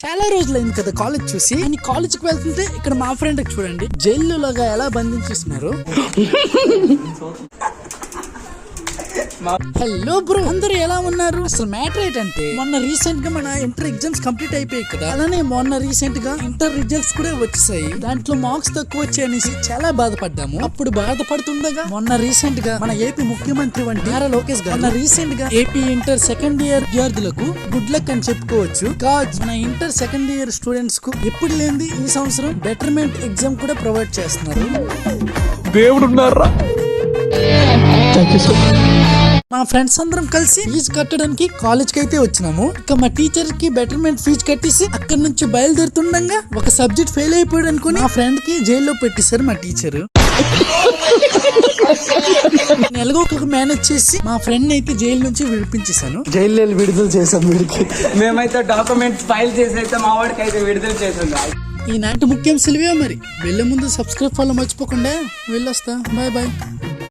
చాలా రోజులైంది కదా కాలేజ్ చూసి. అని కాలేజ్ కి వెళ్తుంటే ఇక్కడ మా ఫ్రెండ్ చూడండి జైల్లోగా ఎలా బంధించేస్తున్నారు. హలో బ్రో, అందరూ ఎలా ఉన్నారు? అసలు మ్యాటర్ ఏంటంటే మొన్న రీసెంట్ గా మన ఇంటర్ ఎగ్జామ్స్ కంప్లీట్ అయిపోయాయి కదా. అలానే మొన్న రీసెంట్ గా ఇంటర్ రిజల్ట్స్ కూడా వచ్చాయి. దాంట్లో మార్క్స్ తక్కువ వచ్చాయి అనేసి చాలా బాధపడ్డాము. అప్పుడు బాధపడుతుండగా మొన్న రీసెంట్ గా మన ఏపీ ముఖ్యమంత్రి వంటి నారా లోకేష్ గారు మొన్న రీసెంట్ గా ఏపీ ఇంటర్ సెకండ్ ఇయర్ విద్యార్థులకు గుడ్ లక్ అని చెప్పుకోవచ్చు. కాజ్ మన ఇంటర్ సెకండ్ ఇయర్ స్టూడెంట్స్ కు ఎప్పుడు లేనిది ఈ సంవత్సరం బెటర్మెంట్ ఎగ్జామ్ కూడా ప్రొవైడ్ చేస్తున్నారు. దేవుడు ఉన్నారా? మా ఫ్రెండ్స్ అందరం కలిసి ఫీజు కట్టడానికి కాలేజ్ కి అయితే వచ్చినాము. ఇక మా టీచర్ కి బెటర్మెంట్ ఫీజు కట్టేసి అక్కడ నుంచి బయలుదేరుతుండగా ఒక సబ్జెక్ట్ ఫెయిల్ అయిపోయాడు అనుకుని మా ఫ్రెండ్ కి జైల్లో పెట్టేశారు మా టీచర్. ఎలాగో ఒక మేనేజ్ చేసి మా ఫ్రెండ్ అయితే జైలు నుంచి విడిపించేశాను. జైలు విడుదల చేసాం వీడికి. మేమైతే డాక్యుమెంట్స్ ఫైల్ చేసి అయితే మా వాడికి అయితే విడుదల చేసాం. ఈనాటి ముఖ్యం సెలవే మరి. వెళ్ళే ముందు సబ్స్క్రైబ్ ఫాలో మర్చిపోకుండా వెళ్ళొస్తా. Bye bye.